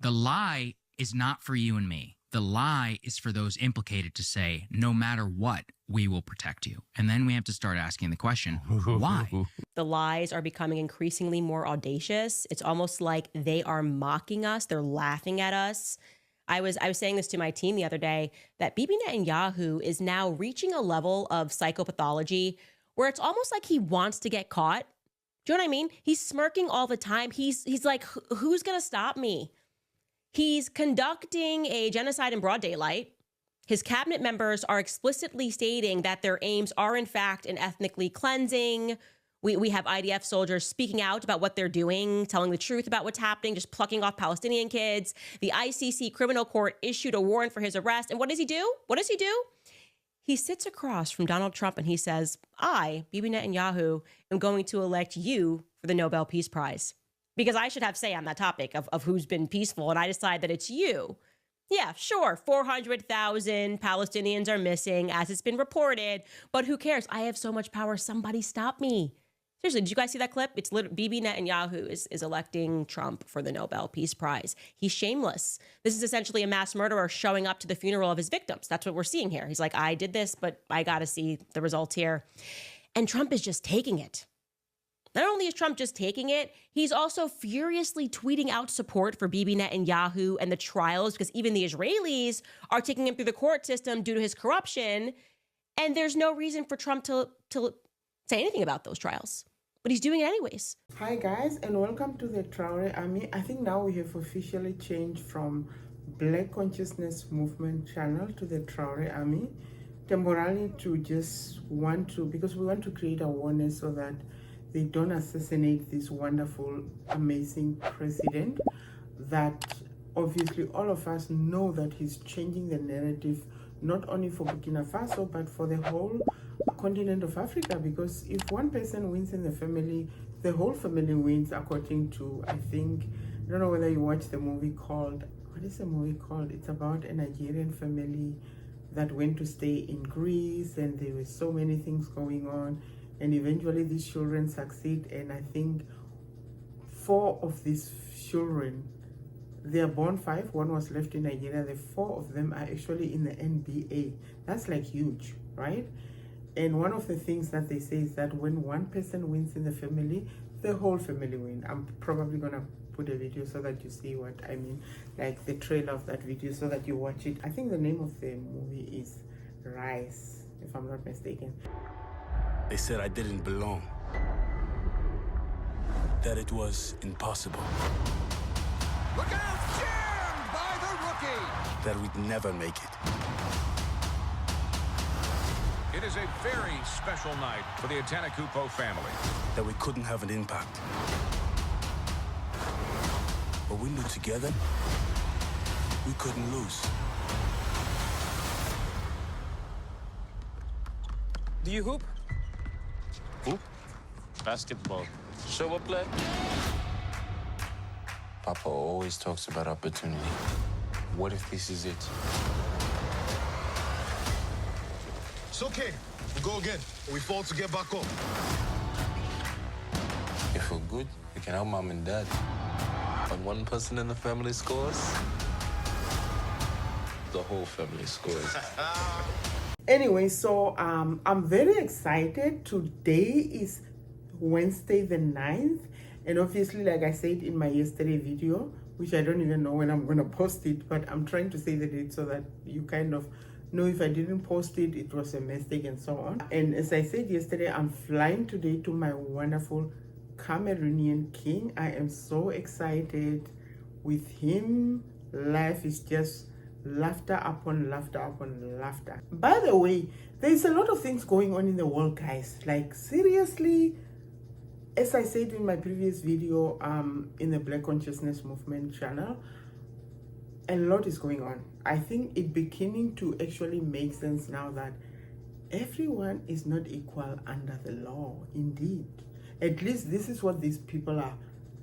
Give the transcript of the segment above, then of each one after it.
The lie is not for you and me. The lie is for those implicated to say, no matter what, we will protect you. And then we have to start asking the question, why? The lies are becoming increasingly more audacious. It's almost like they are mocking us. They're laughing at us. I was saying this to my team the other day, that Bibi Netanyahu is now reaching a level of psychopathology where it's almost like he wants to get caught. Do you know what I mean? He's smirking all the time. He's like, who's going to stop me? He's conducting a genocide in broad daylight. His cabinet members are explicitly stating that their aims are, in fact, an ethnically cleansing. We have IDF soldiers speaking out about what they're doing, telling the truth about what's happening, just plucking off Palestinian kids. The ICC criminal court issued a warrant for his arrest. And what does he do? He sits across from Donald Trump and he says, I, Bibi Netanyahu, am going to elect you for the Nobel Peace Prize. Because I should have say on that topic of who's been peaceful, and I decide that it's you. Yeah, sure, 400,000 Palestinians are missing, as it's been reported, but who cares? I have so much power, somebody stop me. Seriously, did you guys see that clip? It's Bibi Netanyahu is electing Trump for the Nobel Peace Prize. He's shameless. This is essentially a mass murderer showing up to the funeral of his victims. That's what we're seeing here. He's like, I did this, but I got to see the results here. And Trump is just taking it. Not only is Trump just taking it, he's also furiously tweeting out support for Bibi Netanyahu and the trials, because even the Israelis are taking him through the court system due to his corruption. And there's no reason for Trump to say anything about those trials. But he's doing it anyways. Hi guys, and welcome to the Traore Army. I think now we have officially changed from Black Consciousness Movement channel to the Traore Army. Temporarily to just because we want to create awareness so that they don't assassinate this wonderful, amazing president that obviously all of us know that he's changing the narrative, not only for Bukina Faso, but for the whole continent of Africa. Because if one person wins in the family, the whole family wins, according to, I don't know whether you watched the movie called, what is the movie called? It's about a Nigerian family that went to stay in Greece, and there were so many things going on. And eventually these children succeed, and I think 4 of these children, they are born 5, 1 was left in Nigeria, the 4 of them are actually in the NBA. That's like huge, right? And one of the things that they say is that when one person wins in the family, the whole family win. I'm probably gonna put a video so that you see what I mean, like the trailer of that video so that you watch it. I think the name of the movie is Rise, if I'm not mistaken. They said I didn't belong, that it was impossible. Look out, jammed by the rookie! That we'd never make it. It is a very special night for the Atanakupo family. That we couldn't have an impact. But we knew together, we couldn't lose. Do you hoop? Hoop? Basketball. Show up, play? Papa always talks about opportunity. What if this is it? It's okay. We go again. We fall to get back up. If we're good, we can help mom and dad. When one person in the family scores, the whole family scores. Anyway, so I'm very excited. Today is Wednesday the 9th. And obviously, like I said in my yesterday video, which I don't even know when I'm going to post it, but I'm trying to say the date so that you kind of know if I didn't post it, it was a mistake and so on. And as I said yesterday, I'm flying today to my wonderful Cameroonian king. I am so excited with him. Life is just laughter upon laughter upon laughter. By the way, there's a lot of things going on in the world, guys. Like, seriously, as I said in my previous video in the Black Consciousness Movement channel, a lot is going on. I think it's beginning to actually make sense now that everyone is not equal under the law. Indeed. At least this is what these people are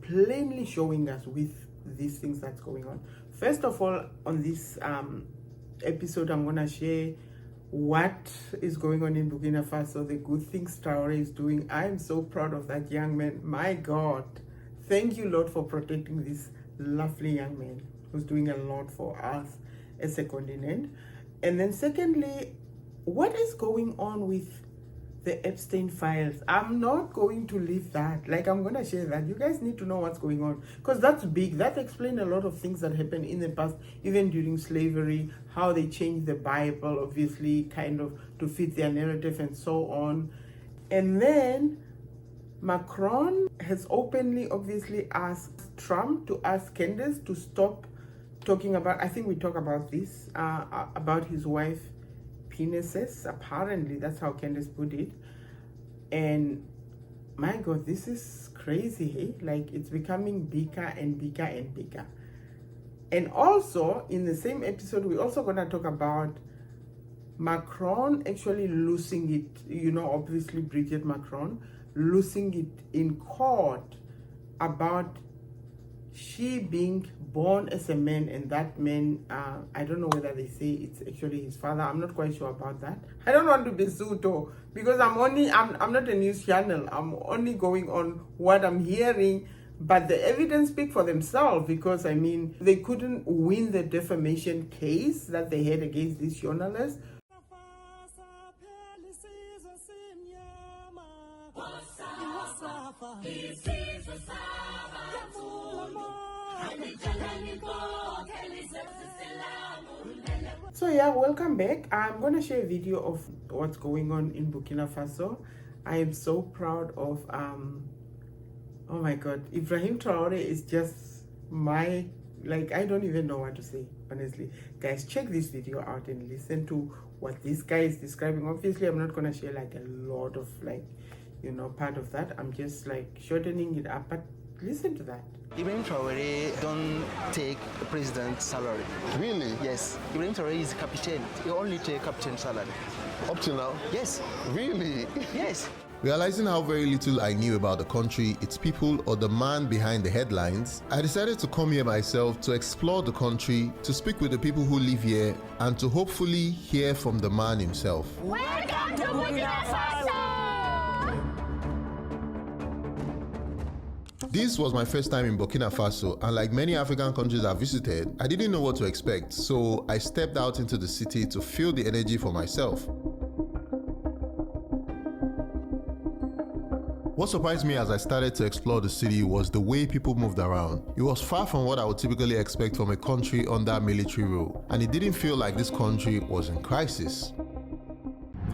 plainly showing us with these things that's going on. First of all, on this episode, I'm going to share what is going on in Bukina Faso, the good things Traore is doing. I am so proud of that young man. My God. Thank you, Lord, for protecting this lovely young man who's doing a lot for us as a continent. And then secondly, what is going on with the Epstein files? I'm not going to leave that. Like, I'm going to share that. You guys need to know what's going on, because that's big. That explains a lot of things that happened in the past, even during slavery, how they changed the Bible, obviously, kind of to fit their narrative and so on. And then Macron has openly, obviously, asked Trump to ask Candace to stop talking about, I think we talk about this, about his wife penises. Apparently, that's how Candace put it. And my God, this is crazy, hey? Like, it's becoming bigger and bigger and bigger. And also, in the same episode, we're also going to talk about Macron actually losing it, you know, obviously Brigitte Macron losing it in court about she being born as a man, and that man, I don't know whether they say it's actually his father. I'm not quite sure about that. I don't want to be sued though, because I'm not a news channel. I'm only going on what I'm hearing, but the evidence speak for themselves, because I mean, they couldn't win the defamation case that they had against this journalist. So yeah, welcome back. I'm gonna share a video of what's going on in Bukina Faso. I am so proud of oh my God, Ibrahim Traore is just my, like, I don't even know what to say, honestly. Guys, check this video out and listen to what this guy is describing. Obviously, I'm not gonna share like a lot of, like, you know, part of that. I'm just like shortening it up, but listen to that. Ibrahim Traore don't take the president's salary. Really? Yes. Ibrahim Traore is a captain. He only take captain salary. Up till now? Yes. Really? Yes. Realizing how very little I knew about the country, its people, or the man behind the headlines, I decided to come here myself to explore the country, to speak with the people who live here, and to hopefully hear from the man himself. Welcome to Bukina Faso! This was my first time in Burkina Faso, and like many African countries I've visited, I didn't know what to expect, so I stepped out into the city to feel the energy for myself. What surprised me as I started to explore the city was the way people moved around. It was far from what I would typically expect from a country under military rule, and it didn't feel like this country was in crisis.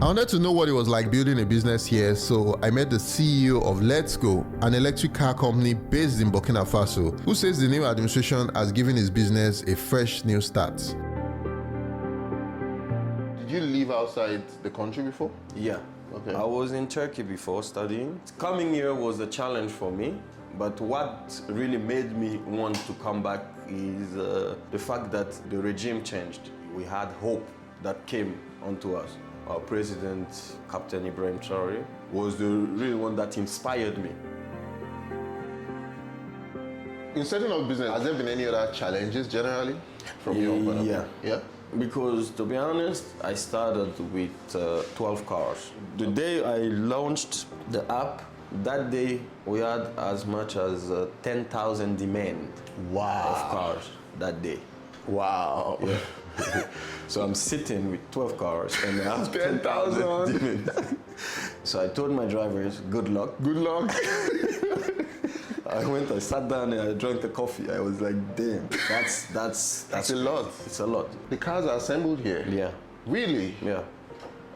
I wanted to know what it was like building a business here, so I met the CEO of Let's Go, an electric car company based in Burkina Faso, who says the new administration has given his business a fresh new start. Did you live outside the country before? Yeah. Okay. I was in Turkey before studying. Coming here was a challenge for me, but what really made me want to come back is the fact that the regime changed. We had hope that came onto us. Our president, Captain Ibrahim Traore, was the real one that inspired me. In setting up business, has there been any other challenges generally from your point of view? Yeah. Because to be honest, I started with 12 cars. The day I launched the app, that day we had as much as 10,000 demand of cars that day. Wow. Yeah. So I'm sitting with 12 cars and I have 10,000 demand. So I told my drivers, good luck. Good luck. I sat down and I drank the coffee. I was like, damn, that's a lot. It's a lot. The cars are assembled here? Yeah. Really? Yeah.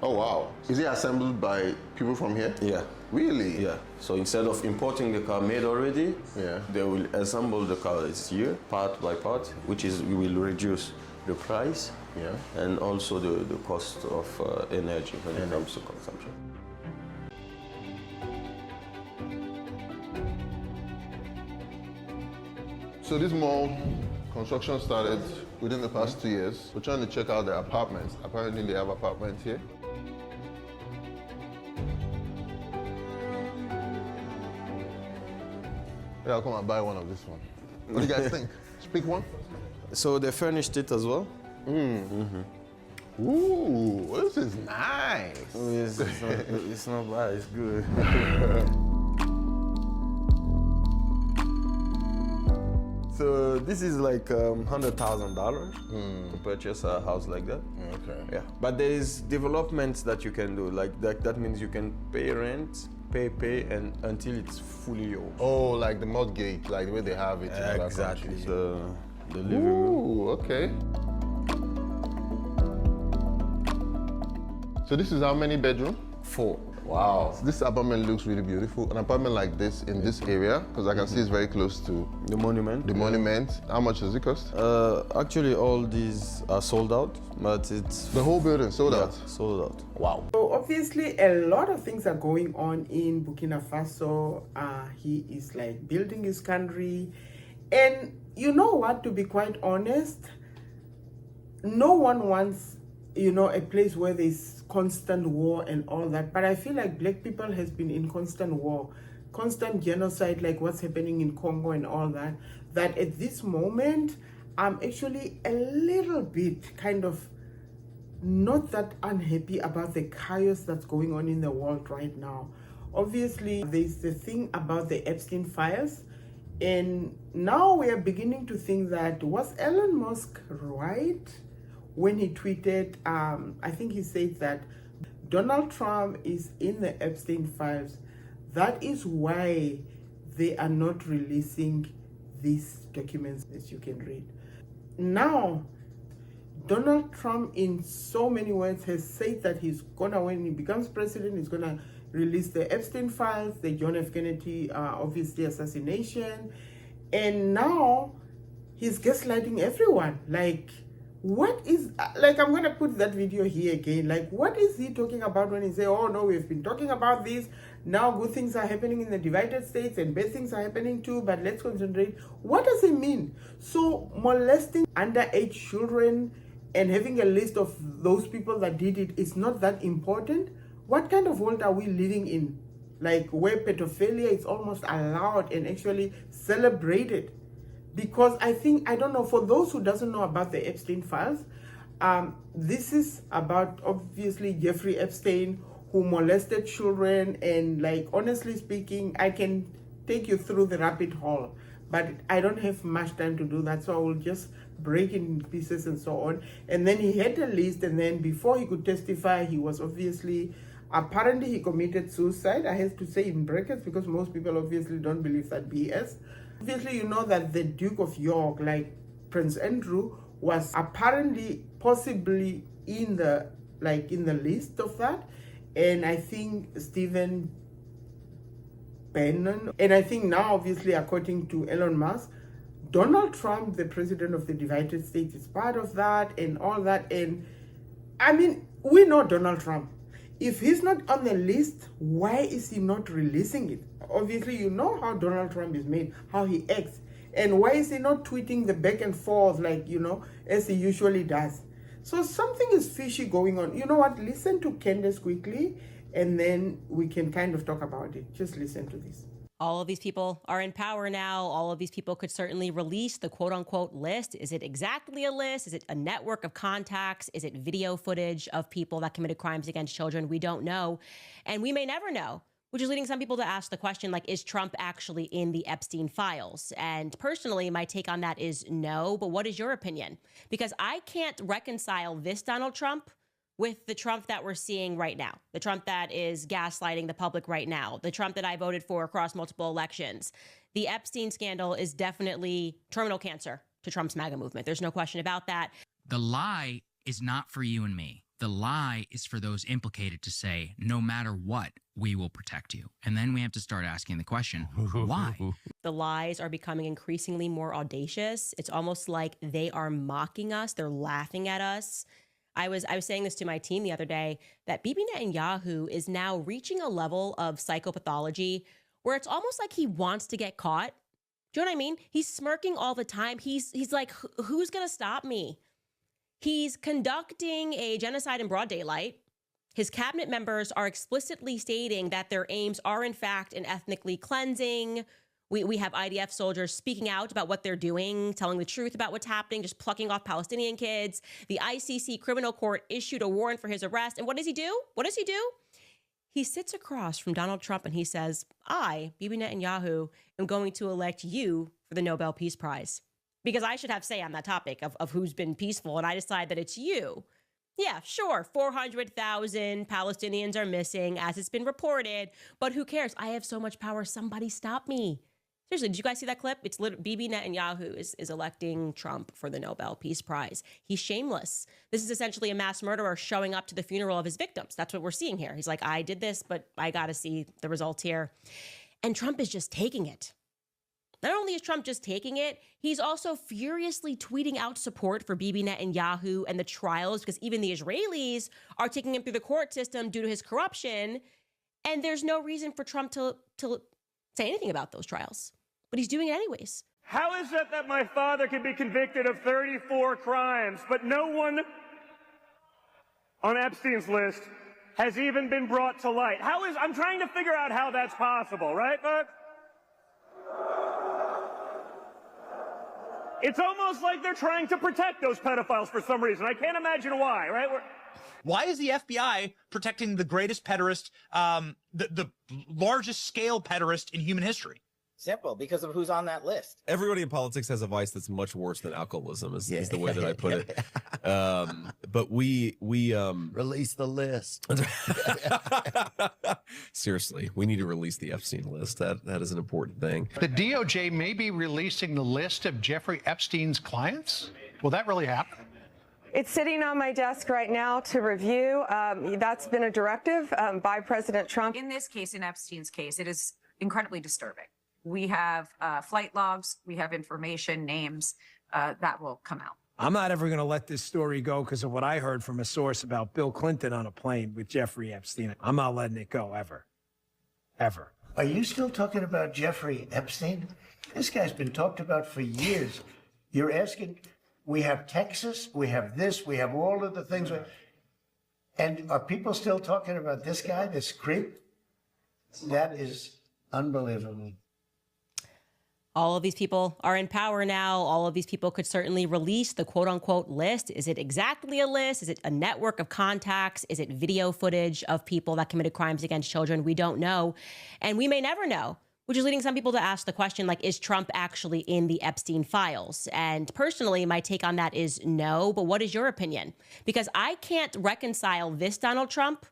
Oh, wow. Is it assembled by people from here? Yeah. Really? Yeah. So instead of importing the car made already, they will assemble the car that's here, part by part, which is, we will reduce the price and also the cost of energy when it comes to consumption. So this mall construction started within the past 2 years. We're trying to check out their apartments. Apparently they have apartments here. Yeah, I'll come and buy one of this one. What do you guys think? Pick one? So they furnished it as well. Ooh, this is nice. It's not bad, it's good. So This is like $100,000 to purchase a house like that. Okay. Yeah, but there is developments that you can do. Like that means you can pay rent, pay, and until it's fully yours. Oh, like the mortgage, like the way they have it in other Exactly. countries. The living room. Ooh, okay. So this is how many bedroom? 4. Wow. So this apartment looks really beautiful. An apartment like this in this area, because I can see it's very close to the monument. The monument. How much does it cost? Actually, all these are sold out, but it's the whole building sold out. Sold out. Wow. So obviously, a lot of things are going on in Bukina Faso. He is like building his country, and you know what? To be quite honest, no one wants, a place where there's constant war and all that. But I feel like black people has been in constant war, constant genocide, like what's happening in Congo and all that, that at this moment, I'm actually a little bit kind of not that unhappy about the chaos that's going on in the world right now. Obviously, there's the thing about the Epstein files. And now we are beginning to think that, was Elon Musk right when he tweeted, I think he said that Donald Trump is in the Epstein files. That is why they are not releasing these documents that you can read. Now, Donald Trump, in so many words, has said that he's gonna, when he becomes president, he's gonna release the Epstein files, the John F. Kennedy, obviously assassination, and now he's gaslighting everyone. Like, what is, like, I'm gonna put that video here again. Like, what is he talking about when he say, oh no, we've been talking about this, now good things are happening in the divided states and bad things are happening too, but let's concentrate. What does it mean? So molesting underage children and having a list of those people that did it is not that important? What kind of world are we living in? Like, where pedophilia is almost allowed and actually celebrated? Because I think, I don't know, for those who doesn't know about the Epstein files, this is about, obviously, Jeffrey Epstein, who molested children. And like, honestly speaking, I can take you through the rabbit hole, but I don't have much time to do that. So I will just break in pieces and so on. And then he had a list, and then before he could testify, he was obviously, apparently he committed suicide. I have to say in brackets because most people obviously don't believe that BS. Obviously, you know that the Duke of York, like Prince Andrew, was apparently possibly in the list of that. And I think Stephen Bannon, and I think now, obviously, according to Elon Musk, Donald Trump, the president of the United States, is part of that and all that. And I mean, we know Donald Trump. If he's not on the list, why is he not releasing it? Obviously, you know how Donald Trump is made, how he acts. And why is he not tweeting the back and forth like, as he usually does? So something is fishy going on. You know what? Listen to Candace quickly, and then we can kind of talk about it. Just listen to this. All of these people are in power now. All of these people could certainly release the quote unquote list. Is it exactly a list? Is it a network of contacts? Is it video footage of people that committed crimes against children? We don't know. And we may never know, which is leading some people to ask the question, like, is Trump actually in the Epstein files? And personally, my take on that is no. But what is your opinion? Because I can't reconcile this Donald Trump with the Trump that we're seeing right now, the Trump that is gaslighting the public right now, the Trump that I voted for across multiple elections. The Epstein scandal is definitely terminal cancer to Trump's MAGA movement. There's no question about that. The lie is not for you and me. The lie is for those implicated to say, no matter what, we will protect you. And then we have to start asking the question, why? The lies are becoming increasingly more audacious. It's almost like they are mocking us. They're laughing at us. I was saying this to my team the other day, that Bibi Netanyahu is now reaching a level of psychopathology where it's almost like he wants to get caught. Do you know what I mean? He's smirking all the time. He's like, who's going to stop me? He's conducting a genocide in broad daylight. His cabinet members are explicitly stating that their aims are, in fact, in ethnically cleansing. We have IDF soldiers speaking out about what they're doing, telling the truth about what's happening, just plucking off Palestinian kids. The ICC criminal court issued a warrant for his arrest. And what does he do? What does he do? He sits across from Donald Trump and he says, I, Bibi Netanyahu, am going to elect you for the Nobel Peace Prize. because I should have say on that topic of who's been peaceful, and I decide that it's you. Yeah, sure, 400,000 Palestinians are missing, as it's been reported, but who cares? I have so much power. Somebody stop me. Seriously, did you guys see that clip? It's Bibi Netanyahu is electing Trump for the Nobel Peace Prize. He's shameless. This is essentially a mass murderer showing up to the funeral of his victims. That's what we're seeing here. He's like, I did this, but I got to see the results here. And Trump is just taking it. Not only is Trump just taking it, he's also furiously tweeting out support for Bibi Netanyahu and the trials, because even the Israelis are taking him through the court system due to his corruption. And there's no reason for Trump to say anything about those trials. But he's doing it anyways. How is it that my father can be convicted of 34 crimes, but no one on Epstein's list has even been brought to light? I'm trying to figure out how that's possible, right, folks? It's almost like they're trying to protect those pedophiles for some reason. I can't imagine why, right? Why is the FBI protecting the greatest pederast, the largest scale pederast in human history? Simple, because of who's on that list. Everybody in politics has a vice that's much worse than alcoholism, is the way that I put it. But we release the list. Seriously, we need to release the Epstein list. That is an important thing. The DOJ may be releasing the list of Jeffrey Epstein's clients. Will that really happen? It's sitting on my desk right now to review. That's been a directive by President Trump. In this case, in Epstein's case, it is incredibly disturbing. We have flight logs, we have information, names that will come out. I'm not ever going to let this story go because of what I heard from a source about Bill Clinton on a plane with Jeffrey Epstein. I'm not letting it go ever. Ever. Are you still talking about Jeffrey Epstein? This guy's been talked about for years. You're asking, we have Texas, we have this, we have all of the things. And are people still talking about this guy, this creep? That is unbelievable. All of these people are in power now. All of these people could certainly release the quote unquote list. Is it exactly a list? Is it a network of contacts? Is it video footage of people that committed crimes against children? We don't know. And we may never know, which is leading some people to ask the question, like, is Trump actually in the Epstein files? And personally, my take on that is no. But what is your opinion? Because I can't reconcile this Donald Trump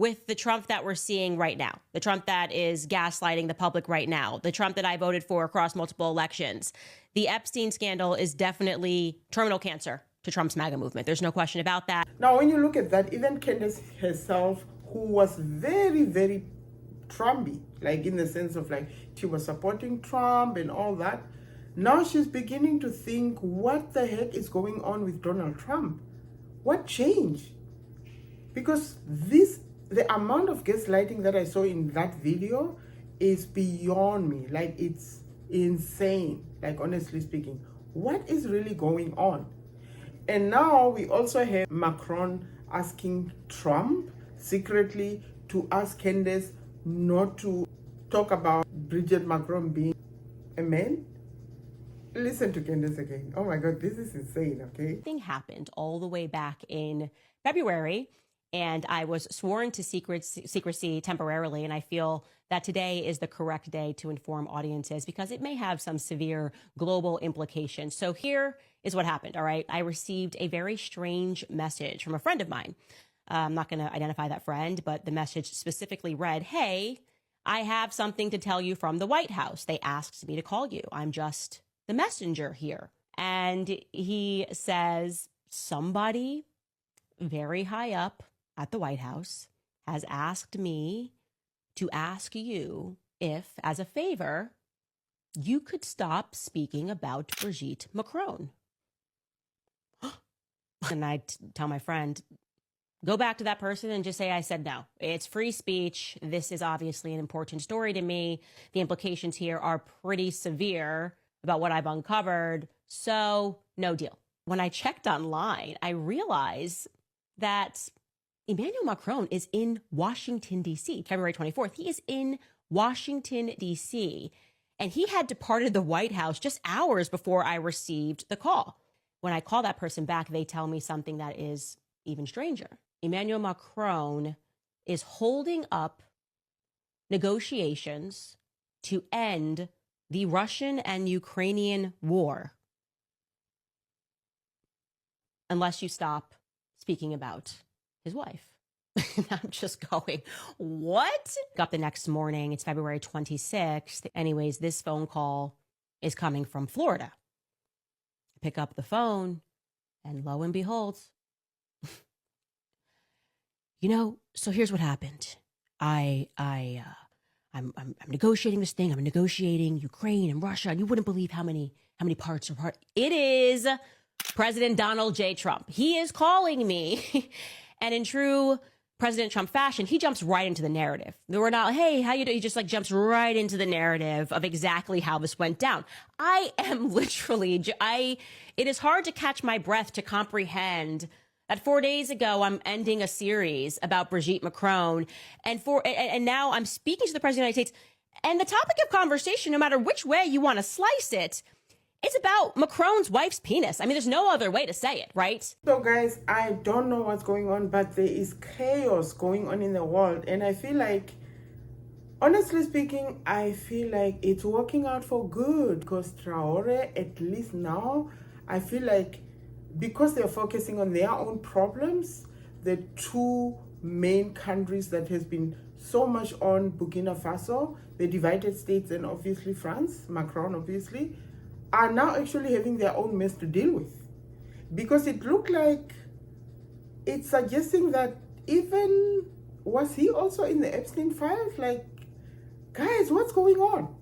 with the Trump that we're seeing right now, the Trump that is gaslighting the public right now, the Trump that I voted for across multiple elections. The Epstein scandal is definitely terminal cancer to Trump's MAGA movement. There's no question about that. Now, when you look at that, even Candace herself, who was very, very Trumpy, like in the sense of like she was supporting Trump and all that, now she's beginning to think, what the heck is going on with Donald Trump? What changed? Because the amount of gaslighting that I saw in that video is beyond me. Like, it's insane, like, honestly speaking. What is really going on? And now we also have Macron asking Trump secretly to ask Candace not to talk about Brigitte Macron being a man. Listen to Candace again. Oh my God, this is insane, okay? Thing happened all the way back in February, and I was sworn to secrecy temporarily, and I feel that today is the correct day to inform audiences because it may have some severe global implications. So here is what happened, all right? I received a very strange message from a friend of mine. I'm not going to identify that friend, but the message specifically read, "Hey, I have something to tell you from the White House. They asked me to call you. I'm just the messenger here." And he says, somebody very high up at the White House has asked me to ask you if, as a favor, you could stop speaking about Brigitte Macron. And I tell my friend, go back to that person and just say I said no. It's free speech. This is obviously an important story to me. The implications here are pretty severe about what I've uncovered. So no deal. When I checked online, I realized that Emmanuel Macron is in Washington, D.C. February 24th. He is in Washington, D.C. And he had departed the White House just hours before I received the call. When I call that person back, they tell me something that is even stranger. Emmanuel Macron is holding up negotiations to end the Russian and Ukrainian war. unless you stop speaking about his wife. I'm just going, what? Got the next morning. It's February 26th. Anyways, this phone call is coming from Florida. I pick up the phone, and lo and behold, so here's what happened. I'm negotiating this thing. I'm negotiating Ukraine and Russia, and you wouldn't believe how many parts are part. It is President Donald J. Trump. He is calling me, and in true President Trump fashion, he jumps right into the narrative. We're not, hey, how you doing? He just jumps right into the narrative of exactly how this went down. I am literally, it is hard to catch my breath to comprehend that 4 days ago, I'm ending a series about Brigitte Macron, and now I'm speaking to the President of the United States, and the topic of conversation, no matter which way you want to slice it, it's about Macron's wife's penis. I mean, there's no other way to say it, right? So guys, I don't know what's going on, but there is chaos going on in the world. And I feel like, honestly speaking, I feel like it's working out for good. Because Traore, at least now, I feel like because they're focusing on their own problems, the two main countries that has been so much on Bukina Faso, the divided states, and obviously France, Macron obviously, are now actually having their own mess to deal with. Because it looked like it's suggesting that was he also in the Epstein files? Like, guys, what's going on?